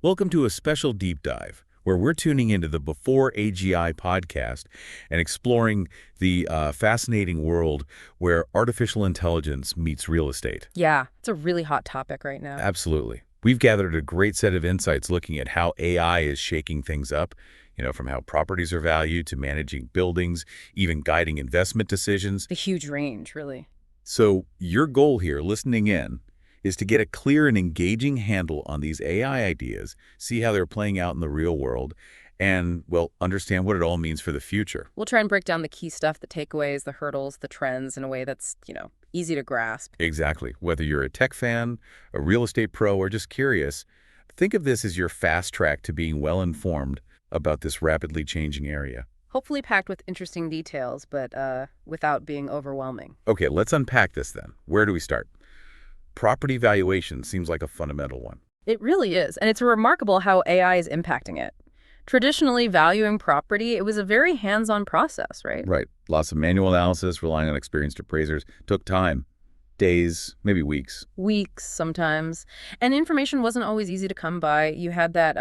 Welcome to a special deep dive where we're tuning into the Before AGI podcast and exploring the fascinating world where artificial intelligence meets real estate. Yeah, it's a really hot topic right now. Absolutely. We've gathered a great set of insights looking at how AI is shaking things up, from how properties are valued to managing buildings, even guiding investment decisions. A huge range, really. So your goal here, listening in, is to get a clear and engaging handle on these AI ideas, see how they're playing out in the real world, and, well, understand what it all means for the future. We'll try and break down the key stuff, the takeaways, the hurdles, the trends in a way that's, easy to grasp. Exactly. Whether you're a tech fan, a real estate pro, or just curious, think of this as your fast track to being well-informed about this rapidly changing area. Hopefully packed with interesting details, but without being overwhelming. Okay, let's unpack this then. Where do we start? Property valuation seems like a fundamental one. It really is, and it's remarkable how AI is impacting it. Traditionally, valuing property, it was a very hands-on process, right? Right. Lots of manual analysis, relying on experienced appraisers. Took time. Days, maybe weeks. Weeks, sometimes. And information wasn't always easy to come by. You had that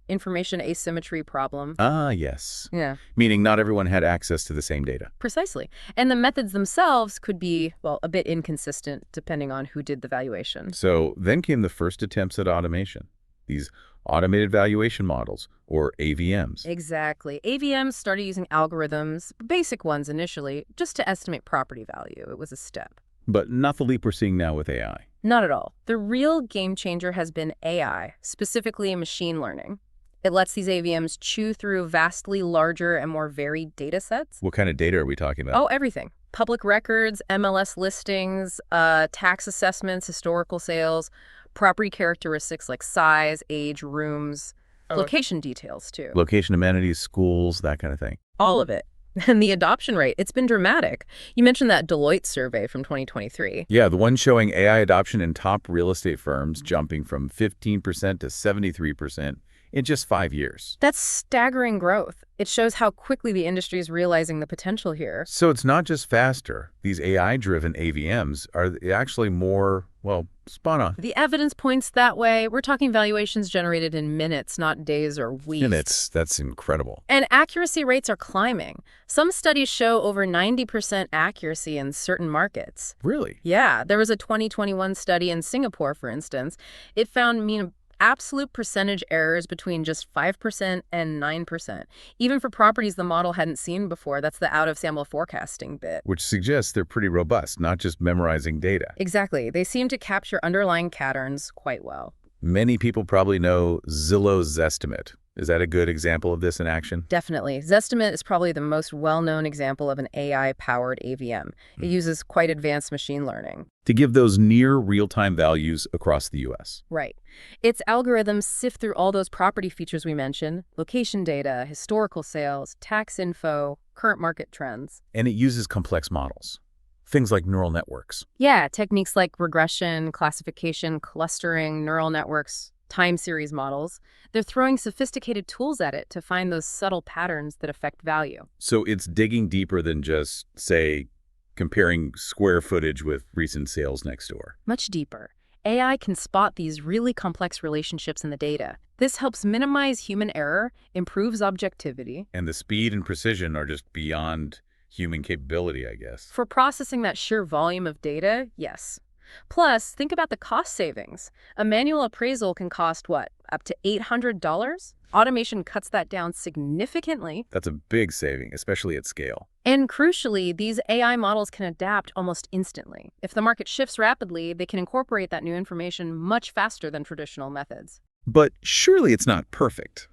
information asymmetry problem. Ah, yes. Yeah. Meaning not everyone had access to the same data. Precisely. And the methods themselves could be, well, a bit inconsistent depending on who did the valuation. So then came the first attempts at automation. These automated valuation models, or AVMs. Exactly. AVMs started using algorithms, basic ones initially, just to estimate property value. It was a step. But not the leap we're seeing now with AI. Not at all. The real game changer has been AI, specifically machine learning. It lets these AVMs chew through vastly larger and more varied data sets. What kind of data are we talking about? Oh, everything. Public records, MLS listings, tax assessments, historical sales, property characteristics like size, age, rooms, location details too. Location, amenities, schools, that kind of thing. All of it. And the adoption rate, it's been dramatic. You mentioned that Deloitte survey from 2023. Yeah, the one showing AI adoption in top real estate firms jumping from 15% to 73% in just 5 years. That's staggering growth. It shows how quickly the industry is realizing the potential here. So it's not just faster. These AI-driven AVMs are actually more, well, spun on. The evidence points that way. We're talking valuations generated in minutes, not days or weeks. Minutes, that's incredible. And accuracy rates are climbing. Some studies show over 90% accuracy in certain markets. Really? Yeah, there was a 2021 study in Singapore, for instance. It found absolute percentage errors between just 5% and 9%. Even for properties the model hadn't seen before, that's the out-of-sample forecasting bit. Which suggests they're pretty robust, not just memorizing data. Exactly. They seem to capture underlying patterns quite well. Many people probably know Zillow Zestimate. Is that a good example of this in action? Definitely. Zestimate is probably the most well-known example of an AI-powered AVM. It uses quite advanced machine learning. To give those near real-time values across the U.S. Right. Its algorithms sift through all those property features we mentioned, location data, historical sales, tax info, current market trends. And it uses complex models. Things like neural networks. Yeah, techniques like regression, classification, clustering, neural networks, time series models. They're throwing sophisticated tools at it to find those subtle patterns that affect value. So it's digging deeper than just, say, comparing square footage with recent sales next door. Much deeper. AI can spot these really complex relationships in the data. This helps minimize human error, improves objectivity. And the speed and precision are just beyond human capability, I guess. For processing that sheer volume of data, yes. Plus, think about the cost savings. A manual appraisal can cost, what, up to $800? Automation cuts that down significantly. That's a big saving, especially at scale. And crucially, these AI models can adapt almost instantly. If the market shifts rapidly, they can incorporate that new information much faster than traditional methods. But surely it's not perfect.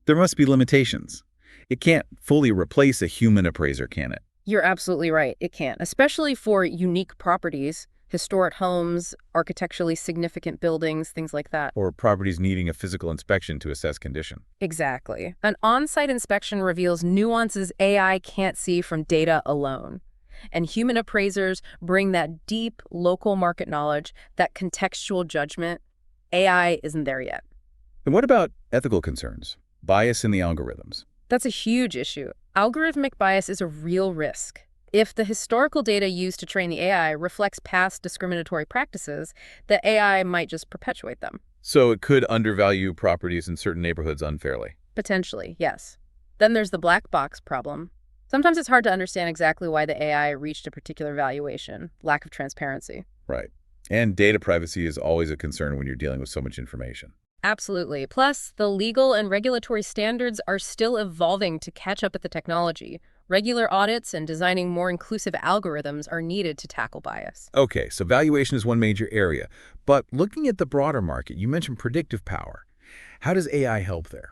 There must be limitations. It can't fully replace a human appraiser, can it? You're absolutely right. It can't, especially for unique properties. Historic homes, architecturally significant buildings, things like that. Or properties needing a physical inspection to assess condition. Exactly. An on-site inspection reveals nuances AI can't see from data alone. And human appraisers bring that deep local market knowledge, that contextual judgment. AI isn't there yet. And what about ethical concerns? Bias in the algorithms? That's a huge issue. Algorithmic bias is a real risk. If the historical data used to train the AI reflects past discriminatory practices, the AI might just perpetuate them. So it could undervalue properties in certain neighborhoods unfairly. Potentially, yes. Then there's the black box problem. Sometimes it's hard to understand exactly why the AI reached a particular valuation, lack of transparency. Right. And data privacy is always a concern when you're dealing with so much information. Absolutely. Plus, the legal and regulatory standards are still evolving to catch up with the technology. Regular audits and designing more inclusive algorithms are needed to tackle bias. Okay, so valuation is one major area. But looking at the broader market, you mentioned predictive power. How does AI help there?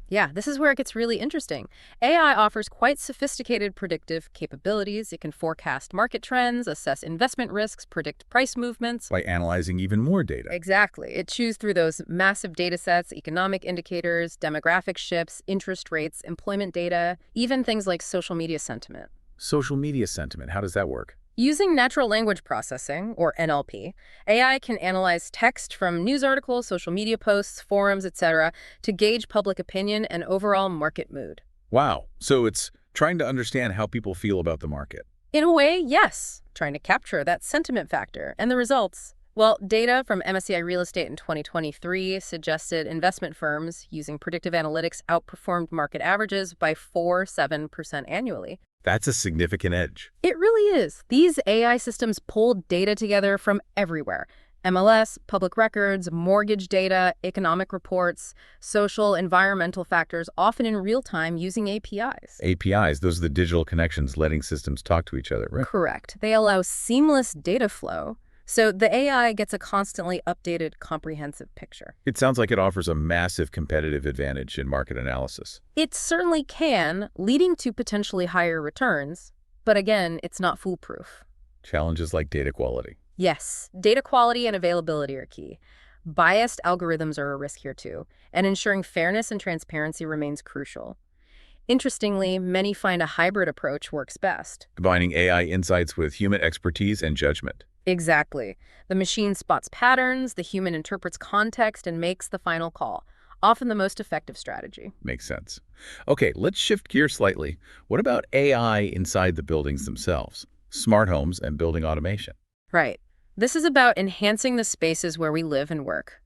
Yeah, this is where it gets really interesting. AI offers quite sophisticated predictive capabilities. It can forecast market trends, assess investment risks, predict price movements. By analyzing even more data. Exactly. It chews through those massive data sets, economic indicators, demographic shifts, interest rates, employment data, even things like social media sentiment. Social media sentiment, how does that work? Using natural language processing, or NLP, AI can analyze text from news articles, social media posts, forums, etc., to gauge public opinion and overall market mood. Wow, so it's trying to understand how people feel about the market. In a way, yes, trying to capture that sentiment factor. And the results? Well, data from MSCI Real Estate in 2023 suggested investment firms using predictive analytics outperformed market averages by 4–7% annually. That's a significant edge. It really is. These AI systems pull data together from everywhere. MLS, public records, mortgage data, economic reports, social, environmental factors, often in real time using APIs. APIs, those are the digital connections letting systems talk to each other, right? Correct. They allow seamless data flow, so the AI gets a constantly updated, comprehensive picture. It sounds like it offers a massive competitive advantage in market analysis. It certainly can, leading to potentially higher returns, but again, it's not foolproof. Challenges like data quality. Yes, data quality and availability are key. Biased algorithms are a risk here too, and ensuring fairness and transparency remains crucial. Interestingly, many find a hybrid approach works best. Combining AI insights with human expertise and judgment. Exactly. The machine spots patterns, the human interprets context, and makes the final call. Often the most effective strategy. Makes sense. Okay, let's shift gears slightly. What about AI inside the buildings themselves? Smart homes and building automation. Right. This is about enhancing the spaces where we live and work.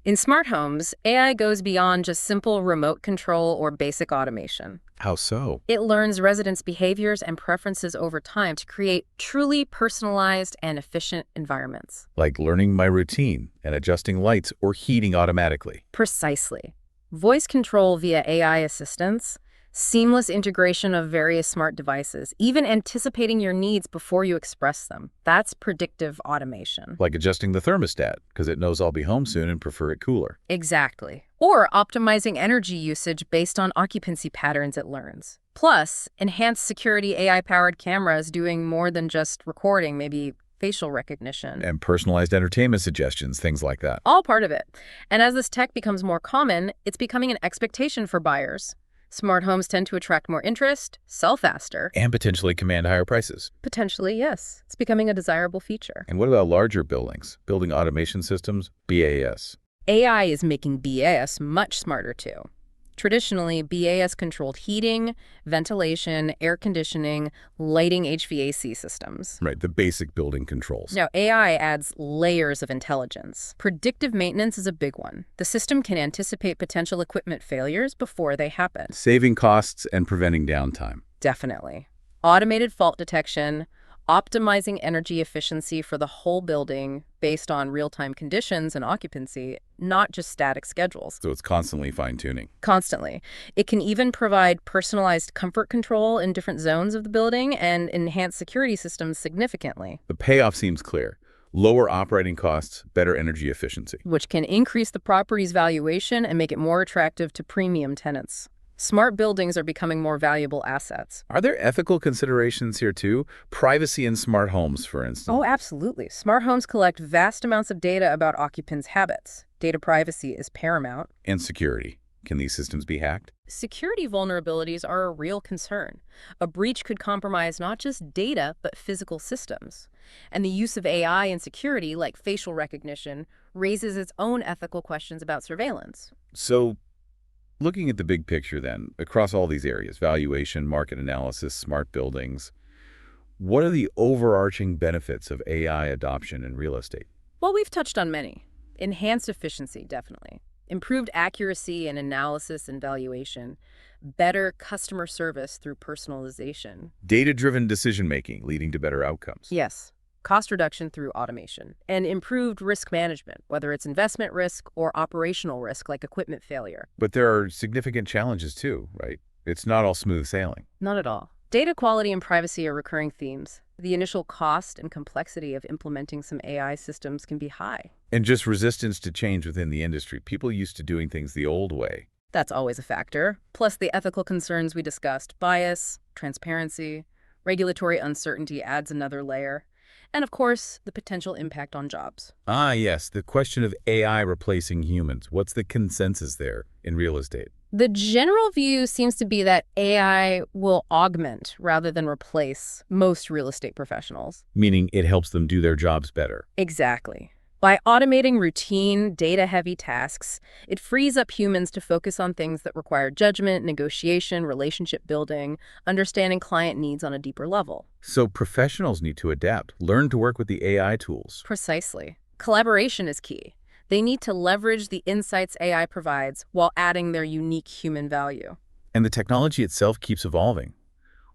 In smart homes, AI goes beyond just simple remote control or basic automation. How so? It learns residents' behaviors and preferences over time to create truly personalized and efficient environments. Like learning my routine and adjusting lights or heating automatically. Precisely. Voice control via AI assistants, seamless integration of various smart devices, even anticipating your needs before you express them. That's predictive automation. Like adjusting the thermostat, because it knows I'll be home soon and prefer it cooler. Exactly. Or optimizing energy usage based on occupancy patterns it learns. Plus, enhanced security AI-powered cameras doing more than just recording, maybe facial recognition. And personalized entertainment suggestions, things like that. All part of it. And as this tech becomes more common, it's becoming an expectation for buyers. Smart homes tend to attract more interest, sell faster. And potentially command higher prices. Potentially, yes. It's becoming a desirable feature. And what about larger buildings? Building automation systems, BAS. AI is making BAS much smarter too. Traditionally, BAS controlled heating, ventilation, air conditioning, lighting HVAC systems. Right, the basic building controls. Now, AI adds layers of intelligence. Predictive maintenance is a big one. The system can anticipate potential equipment failures before they happen. Saving costs and preventing downtime. Definitely. Automated fault detection, optimizing energy efficiency for the whole building based on real-time conditions and occupancy, not just static schedules. So it's constantly fine-tuning. Constantly. It can even provide personalized comfort control in different zones of the building and enhance security systems significantly. The payoff seems clear. Lower operating costs, better energy efficiency. Which can increase the property's valuation and make it more attractive to premium tenants. Smart buildings are becoming more valuable assets. Are there ethical considerations here too? Privacy in smart homes, for instance. Oh, absolutely. Smart homes collect vast amounts of data about occupants' habits. Data privacy is paramount. And security. Can these systems be hacked? Security vulnerabilities are a real concern. A breach could compromise not just data, but physical systems. And the use of AI in security, like facial recognition, raises its own ethical questions about surveillance. So, looking at the big picture then, across all these areas, valuation, market analysis, smart buildings, what are the overarching benefits of AI adoption in real estate? Well, we've touched on many. Enhanced efficiency, definitely. Improved accuracy in analysis and valuation. Better customer service through personalization. Data-driven decision-making leading to better outcomes. Yes. Cost reduction through automation. And improved risk management, whether it's investment risk or operational risk like equipment failure. But there are significant challenges too, right? It's not all smooth sailing. Not at all. Data quality and privacy are recurring themes. The initial cost and complexity of implementing some AI systems can be high. And just resistance to change within the industry. People used to doing things the old way. That's always a factor. Plus the ethical concerns we discussed, bias, transparency, regulatory uncertainty adds another layer. And of course, the potential impact on jobs. Ah, yes, the question of AI replacing humans. What's the consensus there in real estate? The general view seems to be that AI will augment rather than replace most real estate professionals. Meaning it helps them do their jobs better. Exactly. By automating routine, data-heavy tasks, it frees up humans to focus on things that require judgment, negotiation, relationship building, understanding client needs on a deeper level. So professionals need to adapt, learn to work with the AI tools. Precisely. Collaboration is key. They need to leverage the insights AI provides while adding their unique human value. And the technology itself keeps evolving.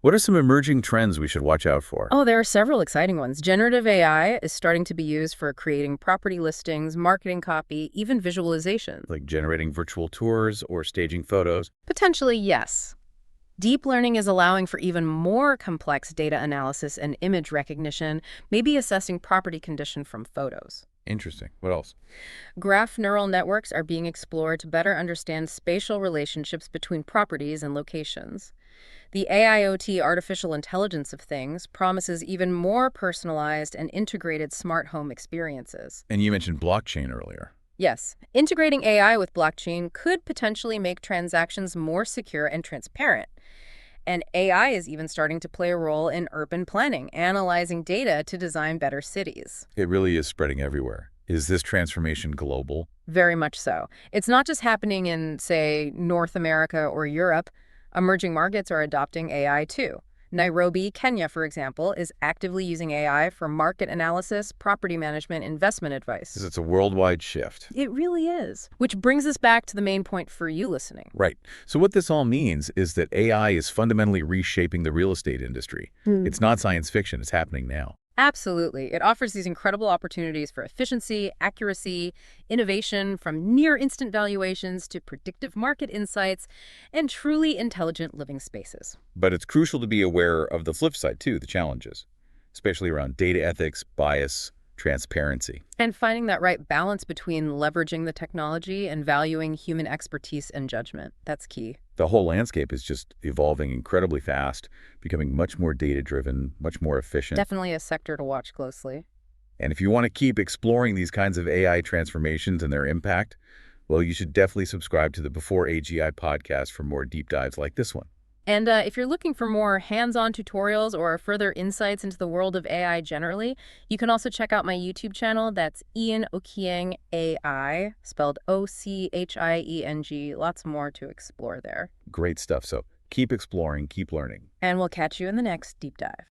What are some emerging trends we should watch out for? Oh, there are several exciting ones. Generative AI is starting to be used for creating property listings, marketing copy, even visualization. Like generating virtual tours or staging photos? Potentially, yes. Deep learning is allowing for even more complex data analysis and image recognition, maybe assessing property condition from photos. Interesting. What else? Graph neural networks are being explored to better understand spatial relationships between properties and locations. The AIoT artificial intelligence of things promises even more personalized and integrated smart home experiences. And you mentioned blockchain earlier. Yes, integrating AI with blockchain could potentially make transactions more secure and transparent. And AI is even starting to play a role in urban planning, analyzing data to design better cities. It really is spreading everywhere. Is this transformation global? Very much so. It's not just happening in, say, North America or Europe. Emerging markets are adopting AI too. Nairobi, Kenya, for example, is actively using AI for market analysis, property management, investment advice. Because it's a worldwide shift. It really is. Which brings us back to the main point for you listening. Right. So what this all means is that AI is fundamentally reshaping the real estate industry. It's not science fiction. It's happening now. Absolutely. It offers these incredible opportunities for efficiency, accuracy, innovation, from near-instant valuations to predictive market insights, and truly intelligent living spaces. But it's crucial to be aware of the flip side, too, the challenges, especially around data ethics, bias, transparency. And finding that right balance between leveraging the technology and valuing human expertise and judgment. That's key. The whole landscape is just evolving incredibly fast, becoming much more data-driven, much more efficient. Definitely a sector to watch closely. And if you want to keep exploring these kinds of AI transformations and their impact, well, you should definitely subscribe to the Before AGI podcast for more deep dives like this one. And if you're looking for more hands-on tutorials or further insights into the world of AI generally, you can also check out my YouTube channel. That's Ian Ochieng AI, spelled O-C-H-I-E-N-G. Lots more to explore there. Great stuff. So keep exploring, keep learning. And we'll catch you in the next deep dive.